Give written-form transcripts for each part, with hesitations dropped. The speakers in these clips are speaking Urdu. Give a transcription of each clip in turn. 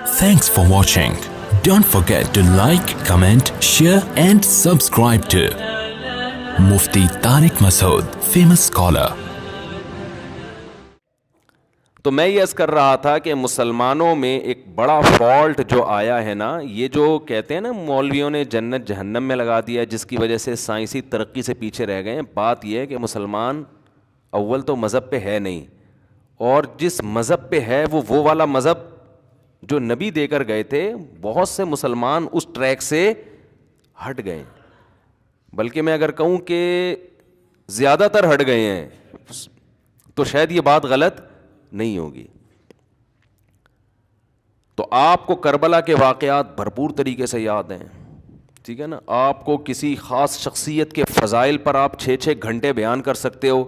Thanks for watching. Don't forget to like, comment, share and subscribe to Mufti Tariq Masood, famous scholar. تو میں یہ عرض کر رہا تھا کہ مسلمانوں میں ایک بڑا فالٹ جو آیا ہے نا, یہ جو کہتے ہیں نا مولویوں نے جنت جہنم میں لگا دیا, جس کی وجہ سے سائنسی ترقی سے پیچھے رہ گئے ہیں. بات یہ ہے کہ مسلمان اول تو مذہب پہ ہے نہیں, اور جس مذہب پہ ہے وہ والا مذہب جو نبی دے کر گئے تھے, بہت سے مسلمان اس ٹریک سے ہٹ گئے, بلکہ میں اگر کہوں کہ زیادہ تر ہٹ گئے ہیں تو شاید یہ بات غلط نہیں ہوگی. تو آپ کو کربلا کے واقعات بھرپور طریقے سے یاد ہیں, ٹھیک ہے نا. آپ کو کسی خاص شخصیت کے فضائل پر آپ 6 گھنٹے بیان کر سکتے ہو,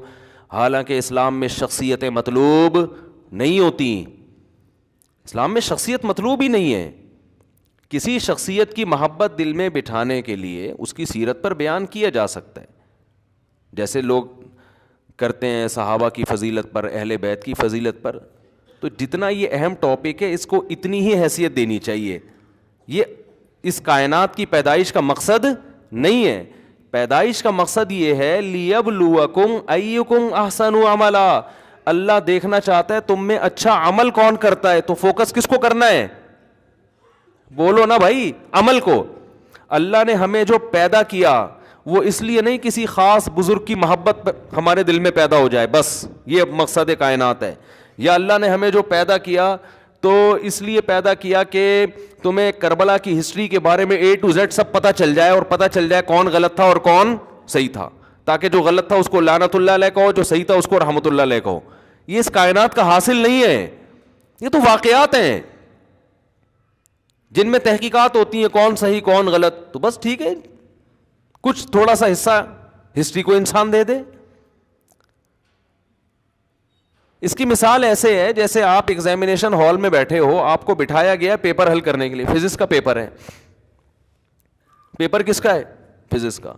حالانکہ اسلام میں شخصیتیں مطلوب نہیں ہوتی. اسلام میں شخصیت مطلوب ہی نہیں ہے. کسی شخصیت کی محبت دل میں بٹھانے کے لیے اس کی سیرت پر بیان کیا جا سکتا ہے, جیسے لوگ کرتے ہیں صحابہ کی فضیلت پر, اہل بیت کی فضیلت پر. تو جتنا یہ اہم ٹاپک ہے اس کو اتنی ہی حیثیت دینی چاہیے. یہ اس کائنات کی پیدائش کا مقصد نہیں ہے. پیدائش کا مقصد یہ ہے لیبلوکم ایکم احسن عملا. اللہ دیکھنا چاہتا ہے تم میں اچھا عمل کون کرتا ہے. تو فوکس کس کو کرنا ہے؟ بولو نا بھائی, عمل کو. اللہ نے ہمیں جو پیدا کیا وہ اس لیے نہیں کسی خاص بزرگ کی محبت ہمارے دل میں پیدا ہو جائے, بس یہ مقصد کائنات ہے. یا اللہ نے ہمیں جو پیدا کیا تو اس لیے پیدا کیا کہ تمہیں کربلا کی ہسٹری کے بارے میں A to Z سب پتہ چل جائے, اور پتہ چل جائے کون غلط تھا اور کون صحیح تھا, تاکہ جو غلط تھا اس کو لعنت اللہ علیہ کہو, جو صحیح تھا اس کو رحمت اللہ علیہ کہو. یہ اس کائنات کا حاصل نہیں ہے, یہ تو واقعات ہیں جن میں تحقیقات ہوتی ہیں کون صحیح کون غلط. تو بس ٹھیک ہے, کچھ تھوڑا سا حصہ ہسٹری کو انسان دے دے. اس کی مثال ایسے ہے جیسے آپ ایگزامینیشن ہال میں بیٹھے ہو, آپ کو بٹھایا گیا پیپر حل کرنے کے لیے. فزکس کا پیپر ہے. پیپر کس کا ہے؟ فزکس کا.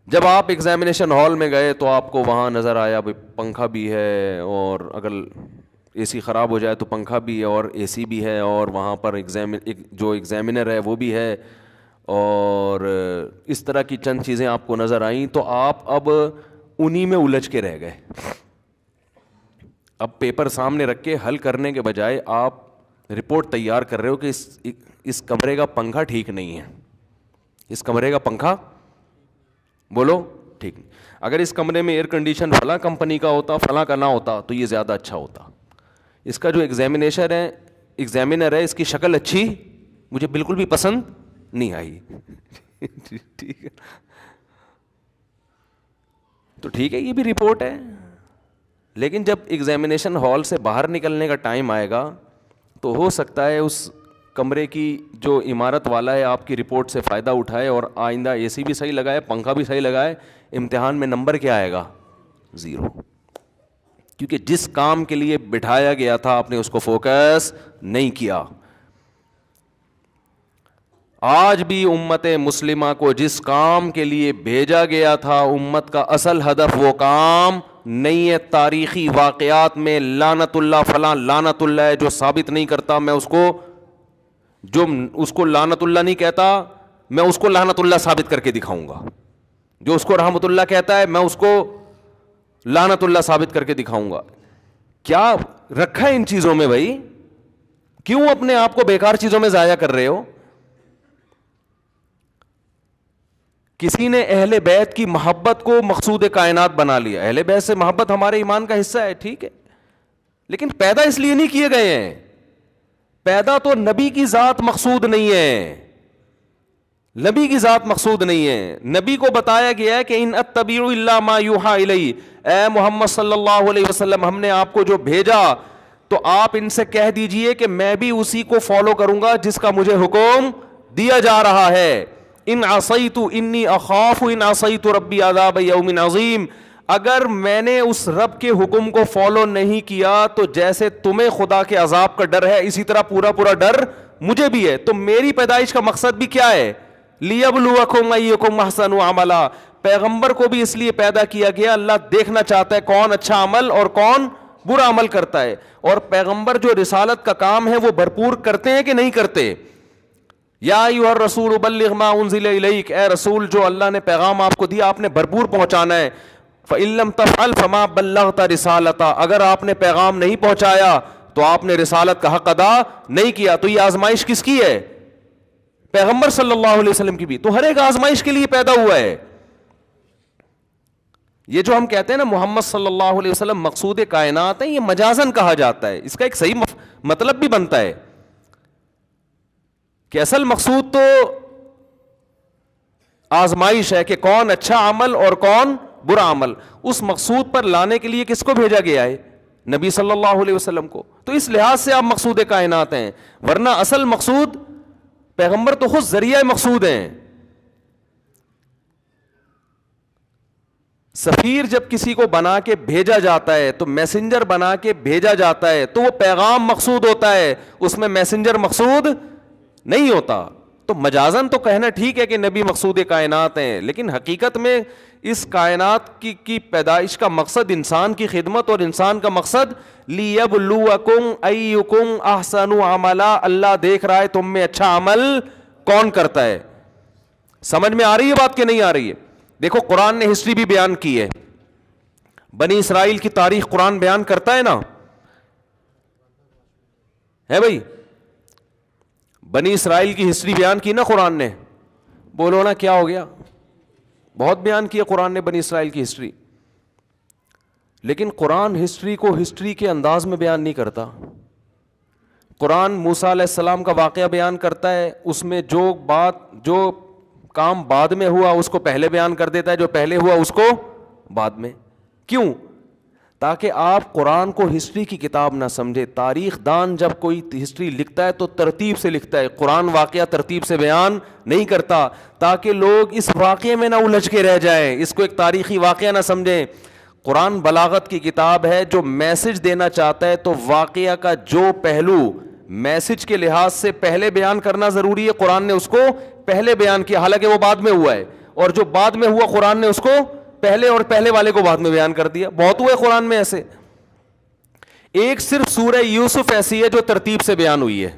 جب آپ ایگزامینیشن ہال میں گئے تو آپ کو وہاں نظر آیا پنکھا بھی ہے, اور اگر اے سی خراب ہو جائے تو پنکھا بھی ہے اور اے سی بھی ہے, اور وہاں پر جو ایگزامینر ہے وہ بھی ہے, اور اس طرح کی چند چیزیں آپ کو نظر آئیں. تو آپ اب انہی میں الجھ کے رہ گئے. اب پیپر سامنے رکھ کے حل کرنے کے بجائے آپ رپورٹ تیار کر رہے ہو کہ اس کمرے کا پنکھا ٹھیک نہیں ہے, اس کمرے کا پنکھا بولو ٹھیک نہیں. اگر اس کمرے میں ایئر کنڈیشن فلاں کمپنی کا ہوتا, فلاں کا نہ ہوتا تو یہ زیادہ اچھا ہوتا. اس کا جو ایگزامینر ہے اس کی شکل اچھی مجھے بالکل بھی پسند نہیں آئی. ٹھیک ہے, تو ٹھیک ہے, یہ بھی رپورٹ ہے. لیکن جب ایگزامینیشن ہال سے باہر نکلنے کا ٹائم آئے گا تو ہو سکتا ہے اس کمرے کی جو عمارت والا ہے آپ کی رپورٹ سے فائدہ اٹھائے اور آئندہ اے سی بھی صحیح لگائے, پنکھا بھی صحیح لگائے. امتحان میں نمبر کیا آئے گا؟ 0. کیونکہ جس کام کے لیے بٹھایا گیا تھا آپ نے اس کو فوکس نہیں کیا. آج بھی امت مسلمہ کو جس کام کے لیے بھیجا گیا تھا, امت کا اصل ہدف وہ کام نہیں ہے. تاریخی واقعات میں لعنت اللہ فلاں لعنت اللہ ہے جو ثابت نہیں کرتا, میں جو اس کو لعنت اللہ نہیں کہتا میں اس کو لعنت اللہ ثابت کر کے دکھاؤں گا. جو اس کو رحمت اللہ کہتا ہے میں اس کو لعنت اللہ ثابت کر کے دکھاؤں گا. کیا رکھا ہے ان چیزوں میں بھائی؟ کیوں اپنے آپ کو بیکار چیزوں میں ضائع کر رہے ہو؟ کسی نے اہل بیت کی محبت کو مقصود کائنات بنا لیا. اہل بیت سے محبت ہمارے ایمان کا حصہ ہے, ٹھیک ہے, لیکن پیدا اس لیے نہیں کیے گئے ہیں. پیدا تو نبی کی ذات مقصود نہیں ہے, نبی کی ذات مقصود نہیں ہے. نبی کو بتایا گیا ہے کہ ان اتبع الا ما یوحى الی, اے محمد صلی اللہ علیہ وسلم ہم نے آپ کو جو بھیجا تو آپ ان سے کہہ دیجئے کہ میں بھی اسی کو فالو کروں گا جس کا مجھے حکم دیا جا رہا ہے. ان عصیت انی اخاف ان عصیت ربی عذاب یوم عظیم. اگر میں نے اس رب کے حکم کو فالو نہیں کیا تو جیسے تمہیں خدا کے عذاب کا ڈر ہے اسی طرح پورا ڈر مجھے بھی ہے. تو میری پیدائش کا مقصد بھی کیا ہے؟ لیبلوکم ایکم احسن عملا. پیغمبر کو بھی اس لیے پیدا کیا گیا, اللہ دیکھنا چاہتا ہے کون اچھا عمل اور کون برا عمل کرتا ہے. اور پیغمبر جو رسالت کا کام ہے وہ بھرپور کرتے ہیں کہ نہیں کرتے؟ یا ایھا الرسول بلغ ما انزل الیک، اے رسول جو اللہ نے پیغام آپ کو دیا آپ نے بھرپور پہنچانا ہے. فإن لم تفعل فما بلغت رسالتہ، اگر آپ نے پیغام نہیں پہنچایا تو آپ نے رسالت کا حق ادا نہیں کیا. تو یہ آزمائش کس کی ہے؟ پیغمبر صلی اللہ علیہ وسلم کی بھی. تو ہر ایک آزمائش کے لیے پیدا ہوا ہے. یہ جو ہم کہتے ہیں نا محمد صلی اللہ علیہ وسلم مقصود کائنات ہے، یہ مجازن کہا جاتا ہے. اس کا ایک صحیح مطلب بھی بنتا ہے کہ اصل مقصود تو آزمائش ہے کہ کون اچھا عمل اور کون برا عمل. اس مقصود پر لانے کے لیے کس کو بھیجا گیا ہے؟ نبی صلی اللہ علیہ وسلم کو. تو اس لحاظ سے آپ مقصود کائنات ہیں، ورنہ اصل مقصود پیغمبر تو خود ذریعہ مقصود ہیں. سفیر جب کسی کو بنا کے بھیجا جاتا ہے تو میسنجر بنا کے بھیجا جاتا ہے تو وہ پیغام مقصود ہوتا ہے، اس میں میسنجر مقصود نہیں ہوتا. تو مجازن تو کہنا ٹھیک ہے کہ نبی مقصود کائنات ہیں، لیکن حقیقت میں اس کائنات کی پیدائش کا مقصد انسان کی خدمت اور انسان کا مقصد لیبلوکم ایکم احسن عملا. اللہ دیکھ رہا ہے تم میں اچھا عمل کون کرتا ہے. سمجھ میں آ رہی ہے بات کہ نہیں آ رہی ہے؟ دیکھو قرآن نے ہسٹری بھی بیان کی ہے. بنی اسرائیل کی تاریخ قرآن بیان کرتا ہے نا، ہے بھائی؟ بنی اسرائیل کی ہسٹری بیان کی نا قرآن نے. بولو نا کیا ہو گیا؟ بہت بیان کیا قرآن نے بنی اسرائیل کی ہسٹری. لیکن قرآن ہسٹری کو ہسٹری کے انداز میں بیان نہیں کرتا. قرآن موسیٰ علیہ السلام کا واقعہ بیان کرتا ہے، اس میں جو کام بعد میں ہوا اس کو پہلے بیان کر دیتا ہے، جو پہلے ہوا اس کو بعد میں. کیوں؟ تاکہ آپ قرآن کو ہسٹری کی کتاب نہ سمجھے. تاریخ دان جب کوئی ہسٹری لکھتا ہے تو ترتیب سے لکھتا ہے، قرآن واقعہ ترتیب سے بیان نہیں کرتا تاکہ لوگ اس واقعے میں نہ الجھ کے رہ جائیں، اس کو ایک تاریخی واقعہ نہ سمجھیں. قرآن بلاغت کی کتاب ہے، جو میسج دینا چاہتا ہے تو واقعہ کا جو پہلو میسج کے لحاظ سے پہلے بیان کرنا ضروری ہے، قرآن نے اس کو پہلے بیان کیا، حالانکہ وہ بعد میں ہوا ہے. اور جو بعد میں ہوا قرآن نے اس کو پہلے اور پہلے والے کو بعد میں بیان کر دیا. بہت ہوئے قرآن میں ایسے. ایک صرف سورہ یوسف ایسی ہے جو ترتیب سے بیان ہوئی ہے.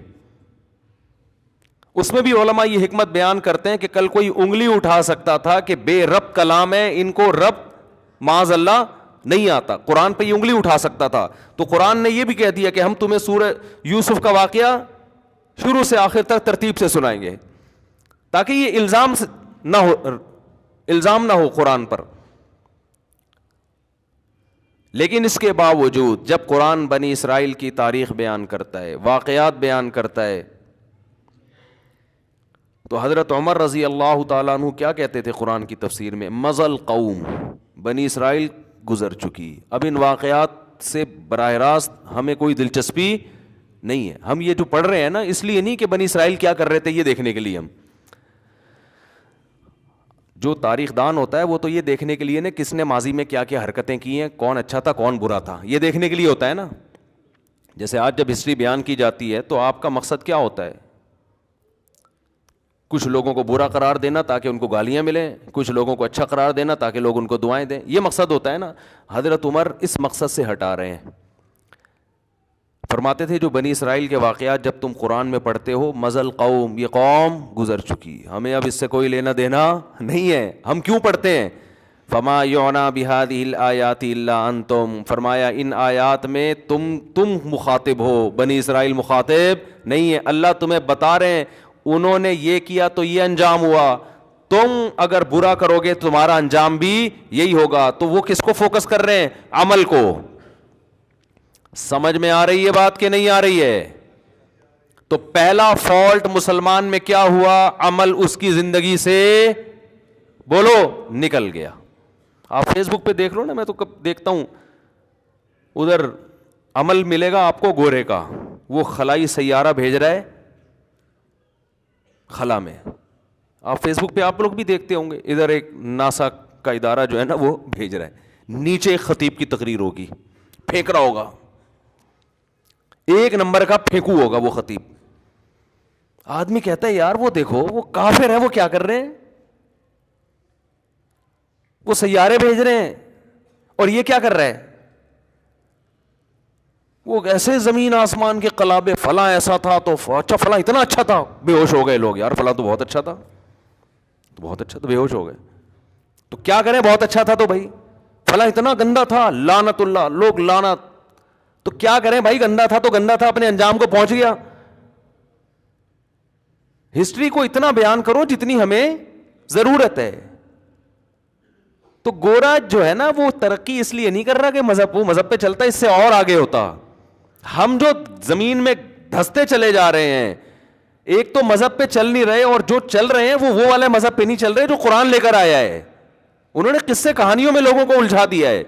اس میں بھی علماء یہ حکمت بیان کرتے ہیں کہ کل کوئی انگلی اٹھا سکتا تھا کہ بے رب کلام ہے، ان کو رب معاذ اللہ نہیں آتا. قرآن پہ یہ انگلی اٹھا سکتا تھا. تو قرآن نے یہ بھی کہہ دیا کہ ہم تمہیں سورہ یوسف کا واقعہ شروع سے آخر تک ترتیب سے سنائیں گے، تاکہ یہ الزام نہ ہو قرآن پر. لیکن اس کے باوجود جب قرآن بنی اسرائیل کی تاریخ بیان کرتا ہے، واقعات بیان کرتا ہے، تو حضرت عمر رضی اللہ تعالیٰ عنہ کیا کہتے تھے قرآن کی تفسیر میں؟ مضل قوم، بنی اسرائیل گزر چکی، اب ان واقعات سے براہ راست ہمیں کوئی دلچسپی نہیں ہے. ہم یہ جو پڑھ رہے ہیں نا اس لیے نہیں کہ بنی اسرائیل کیا کر رہے تھے یہ دیکھنے کے لیے. ہم جو تاریخ دان ہوتا ہے وہ تو یہ دیکھنے کے لیے نا کس نے ماضی میں کیا کیا حرکتیں کی ہیں، کون اچھا تھا کون برا تھا، یہ دیکھنے کے لیے ہوتا ہے نا. جیسے آج جب ہسٹری بیان کی جاتی ہے تو آپ کا مقصد کیا ہوتا ہے؟ کچھ لوگوں کو برا قرار دینا تاکہ ان کو گالیاں ملیں، کچھ لوگوں کو اچھا قرار دینا تاکہ لوگ ان کو دعائیں دیں، یہ مقصد ہوتا ہے نا. حضرت عمر اس مقصد سے ہٹا رہے ہیں. فرماتے تھے جو بنی اسرائیل کے واقعات جب تم قرآن میں پڑھتے ہو، مضل قوم، یہ قوم گزر چکی، ہمیں اب اس سے کوئی لینا دینا نہیں ہے. ہم کیوں پڑھتے ہیں؟ فما یعنا بہذہ الآیات الا انتم، فرمایا ان آیات میں تم مخاطب ہو، بنی اسرائیل مخاطب نہیں ہے. اللہ تمہیں بتا رہے ہیں انہوں نے یہ کیا تو یہ انجام ہوا، تم اگر برا کرو گے تمہارا انجام بھی یہی ہوگا. تو وہ کس کو فوکس کر رہے ہیں؟ عمل کو. سمجھ میں آ رہی ہے بات کہ نہیں آ رہی ہے؟ تو پہلا فالٹ مسلمان میں کیا ہوا؟ عمل اس کی زندگی سے بولو نکل گیا. آپ فیس بک پہ دیکھ لو نا، میں تو کب دیکھتا ہوں ادھر عمل ملے گا آپ کو گورے کا، وہ خلائی سیارہ بھیج رہا ہے خلا میں. آپ فیس بک پہ آپ لوگ بھی دیکھتے ہوں گے، ادھر ایک ناسا کا ادارہ جو ہے نا وہ بھیج رہا ہے، نیچے ایک خطیب کی تقریر ہوگی، پھینک رہا ہوگا، ایک نمبر کا پھینکو ہوگا وہ خطیب. آدمی کہتا ہے یار وہ دیکھو وہ کافر ہے، وہ کیا کر رہے ہیں؟ وہ سیارے بھیج رہے ہیں اور یہ کیا کر رہا ہے؟ وہ ایسے زمین آسمان کے قلابے، فلاں ایسا تھا تو اچھا، فلاں اتنا اچھا تھا، بے ہوش ہو گئے لوگ، یار فلاں تو بہت اچھا تھا، بہت اچھا، تو بے ہوش ہو گئے. تو کیا کریں، بہت اچھا تھا تو بھائی، فلاں اتنا گندا تھا، لعنت اللہ، لوگ لعنت. تو کیا کریں بھائی، گندا تھا تو گندا تھا، اپنے انجام کو پہنچ گیا. ہسٹری کو اتنا بیان کرو جتنی ہمیں ضرورت ہے. تو گورا جو ہے نا وہ ترقی اس لیے نہیں کر رہا کہ مذہب، وہ مذہب پہ چلتا ہے، اس سے اور آگے ہوتا. ہم جو زمین میں دھستے چلے جا رہے ہیں، ایک تو مذہب پہ چل نہیں رہے، اور جو چل رہے ہیں وہ والے مذہب پہ نہیں چل رہے جو قرآن لے کر آیا ہے. انہوں نے قصے کہانیوں میں لوگوں کو الجھا دیا ہے.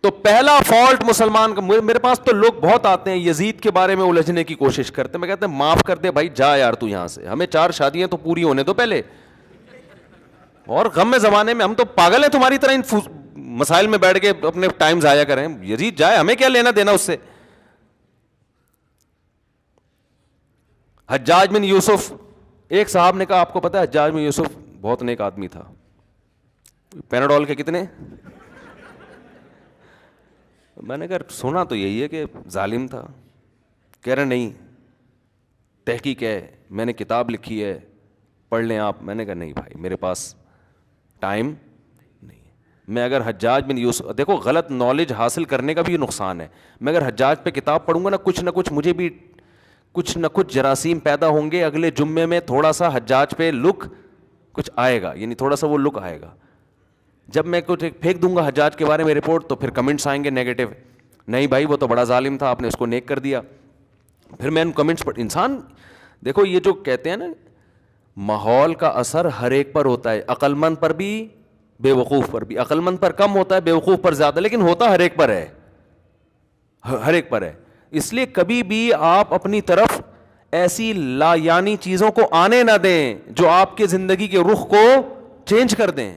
تو پہلا فالٹ مسلمان کا، میرے پاس تو لوگ بہت آتے ہیں یزید کے بارے میں الجھنے کی کوشش کرتے ہیں. میں کہتے ہیں معاف کر دے بھائی، جا یار تو یہاں سے، ہمیں 4 شادیاں تو پوری ہونے دو پہلے، اور غم میں زمانے میں ہم تو پاگل ہیں تمہاری طرح ان مسائل میں بیٹھ کے اپنے ٹائم ضائع کریں. یزید جائے، ہمیں کیا لینا دینا اس سے. حجاج بن یوسف، ایک صاحب نے کہا آپ کو پتا ہے حجاج بن یوسف بہت نیک آدمی تھا، پیناڈول کے کتنے؟ میں نے کہا سنا تو یہی ہے کہ ظالم تھا. کہہ رہے نہیں، تحقیق ہے، میں نے کتاب لکھی ہے، پڑھ لیں آپ. میں نے کہا نہیں بھائی، میرے پاس ٹائم نہیں. میں اگر حجاج بن یوسف، دیکھو غلط نالج حاصل کرنے کا بھی نقصان ہے. میں اگر حجاج پہ کتاب پڑھوں گا نا، کچھ نہ کچھ مجھے بھی کچھ نہ کچھ جراثیم پیدا ہوں گے. اگلے جمعے میں تھوڑا سا حجاج پہ لک کچھ آئے گا، یعنی تھوڑا سا وہ لک آئے گا. جب میں کچھ پھینک دوں گا حجاج کے بارے میں رپورٹ، تو پھر کمنٹس آئیں گے نیگیٹو، نہیں بھائی وہ تو بڑا ظالم تھا، آپ نے اس کو نیک کر دیا. پھر میں ان کمنٹس پر، انسان دیکھو یہ جو کہتے ہیں نا ماحول کا اثر ہر ایک پر ہوتا ہے، عقل مند پر بھی، بے وقوف پر بھی. عقل مند پر کم ہوتا ہے، بے وقوف پر زیادہ، لیکن ہوتا ہر ایک پر ہے، ہر ایک پر ہے. اس لیے کبھی بھی آپ اپنی طرف ایسی لا یعنی چیزوں کو آنے نہ دیں جو آپ کے زندگی کے رخ کو چینج کر دیں.